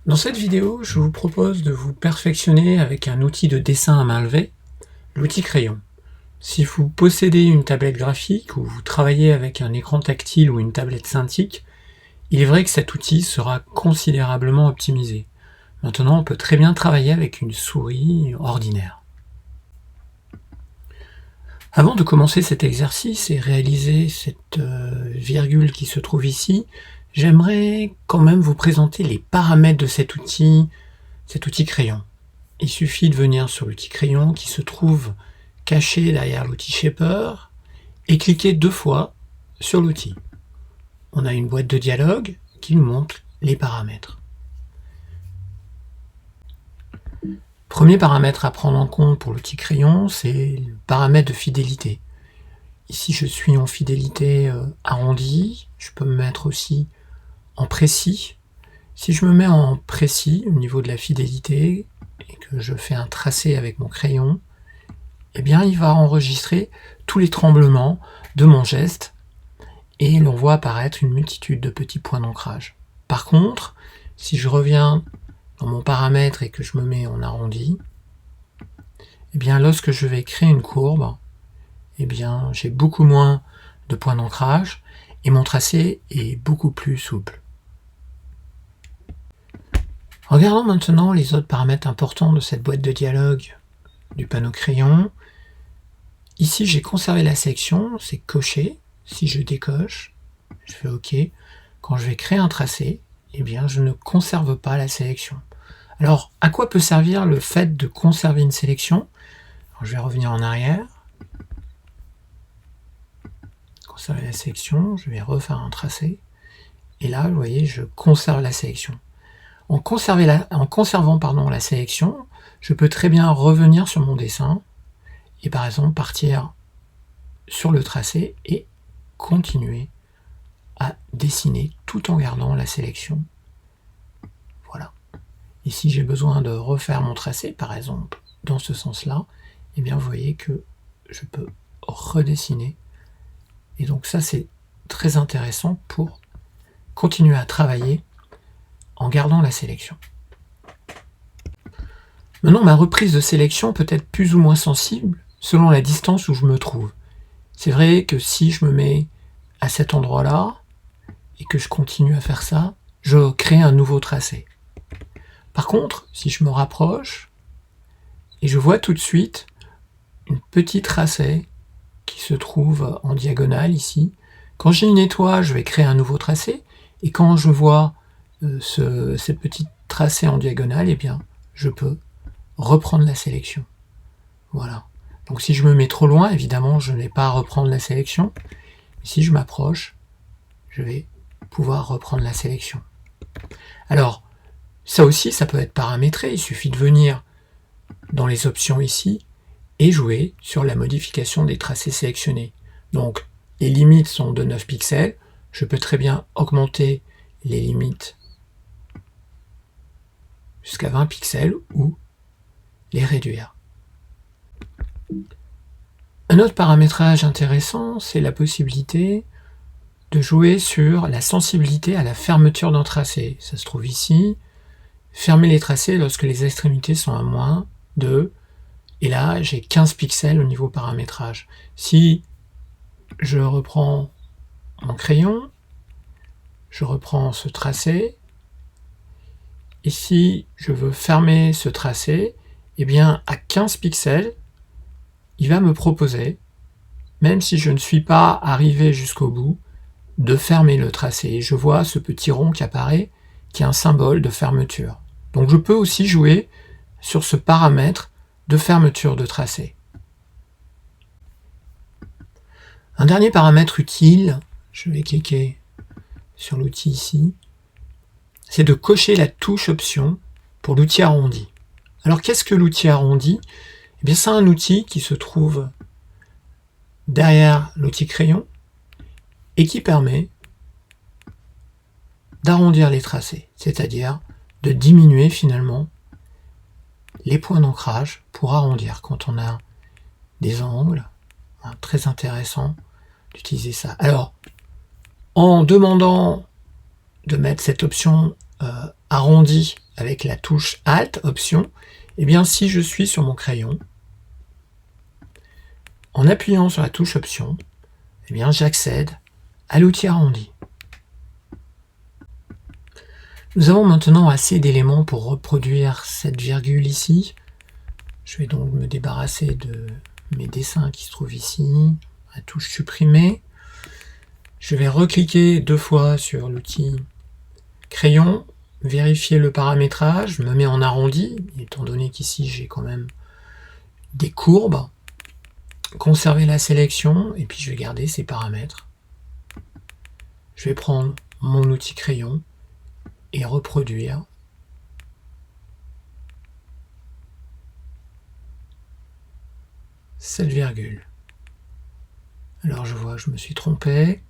Dans cette vidéo, je vous propose de vous perfectionner avec un outil de dessin à main levée, l'outil crayon. Si vous possédez une tablette graphique ou vous travaillez avec un écran tactile ou une tablette Cintiq, il est vrai que cet outil sera considérablement optimisé. Maintenant, on peut très bien travailler avec une souris ordinaire. Avant de commencer cet exercice et réaliser cette virgule qui se trouve ici, j'aimerais quand même vous présenter les paramètres de cet outil crayon. Il suffit de venir sur l'outil crayon qui se trouve caché derrière l'outil Shaper et cliquer 2 fois sur l'outil. On a une boîte de dialogue qui nous montre les paramètres. Premier paramètre à prendre en compte pour l'outil crayon, c'est le paramètre de fidélité. Ici, je suis en fidélité arrondie. Je peux me mettre aussi en précis. Si je me mets en précis au niveau de la fidélité et que je fais un tracé avec mon crayon, eh bien, il va enregistrer tous les tremblements de mon geste et l'on voit apparaître une multitude de petits points d'ancrage. Par contre, si je reviens dans mon paramètre et que je me mets en arrondi, eh bien, lorsque je vais créer une courbe, eh bien, j'ai beaucoup moins de points d'ancrage et mon tracé est beaucoup plus souple. Regardons maintenant les autres paramètres importants de cette boîte de dialogue du panneau crayon. Ici, j'ai conservé la sélection, c'est coché. Si je décoche, je fais OK. Quand je vais créer un tracé, eh bien, je ne conserve pas la sélection. Alors, à quoi peut servir le fait de conserver une sélection? Alors, je vais revenir en arrière. Conserver la sélection, je vais refaire un tracé. Et là, vous voyez, je conserve la sélection. En conservant la sélection, je peux très bien revenir sur mon dessin et par exemple partir sur le tracé et continuer à dessiner tout en gardant la sélection. Voilà. Et si j'ai besoin de refaire mon tracé, par exemple, dans ce sens-là, eh bien vous voyez que je peux redessiner. Et donc ça, c'est très intéressant pour continuer à travailler en gardant la sélection. Maintenant, ma reprise de sélection peut être plus ou moins sensible selon la distance où je me trouve. C'est vrai que si je me mets à cet endroit-là et que je continue à faire ça, je crée un nouveau tracé. Par contre, si je me rapproche et je vois tout de suite une petite tracé qui se trouve en diagonale ici, quand j'ai une étoile, je vais créer un nouveau tracé et quand je vois cette petite tracé en diagonale, eh bien, je peux reprendre la sélection. Voilà. Donc si je me mets trop loin, évidemment, je n'ai pas à reprendre la sélection. Mais si je m'approche, je vais pouvoir reprendre la sélection. Alors, ça aussi, ça peut être paramétré. Il suffit de venir dans les options ici et jouer sur la modification des tracés sélectionnés. Donc, les limites sont de 9 pixels. Je peux très bien augmenter les limites jusqu'à 20 pixels ou les réduire. Un autre paramétrage intéressant, c'est la possibilité de jouer sur la sensibilité à la fermeture d'un tracé. Ça se trouve ici. Fermer les tracés lorsque les extrémités sont à moins de, et là j'ai 15 pixels au niveau paramétrage. Si je reprends mon crayon, je reprends ce tracé, et si je veux fermer ce tracé, eh bien à 15 pixels, il va me proposer, même si je ne suis pas arrivé jusqu'au bout, de fermer le tracé. Et je vois ce petit rond qui apparaît, qui est un symbole de fermeture. Donc je peux aussi jouer sur ce paramètre de fermeture de tracé. Un dernier paramètre utile, je vais cliquer sur l'outil ici, c'est de cocher la touche option pour l'outil arrondi. Alors qu'est-ce que l'outil arrondi? Eh bien c'est un outil qui se trouve derrière l'outil crayon et qui permet d'arrondir les tracés, c'est-à-dire de diminuer finalement les points d'ancrage pour arrondir quand on a des angles. Très intéressant d'utiliser ça. Alors, en demandant de mettre cette option arrondi avec la touche Alt, Option, eh bien si je suis sur mon crayon, en appuyant sur la touche Option, eh bien j'accède à l'outil arrondi. Nous avons maintenant assez d'éléments pour reproduire cette virgule ici. Je vais donc me débarrasser de mes dessins qui se trouvent ici, la touche supprimer. Je vais recliquer 2 fois sur l'outil crayon, vérifier le paramétrage, je me mets en arrondi, étant donné qu'ici j'ai quand même des courbes, conserver la sélection, et puis je vais garder ces paramètres. Je vais prendre mon outil crayon et reproduire cette virgule. Alors je vois que je me suis trompé,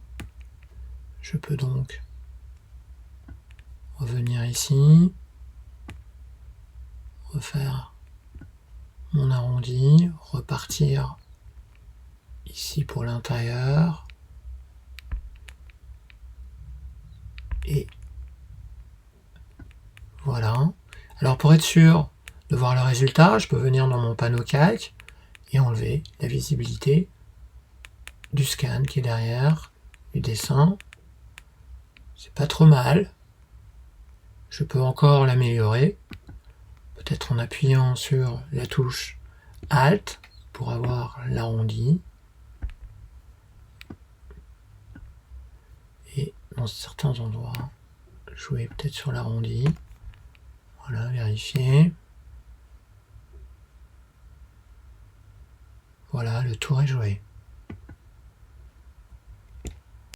je peux donc revenir ici, refaire mon arrondi, repartir ici pour l'intérieur, et voilà. Alors pour être sûr de voir le résultat, je peux venir dans mon panneau calque et enlever la visibilité du scan qui est derrière, du dessin. C'est pas trop mal. Je peux encore l'améliorer, peut-être en appuyant sur la touche Alt pour avoir l'arrondi. Et dans certains endroits, jouer peut-être sur l'arrondi. Voilà, vérifier. Voilà, le tour est joué.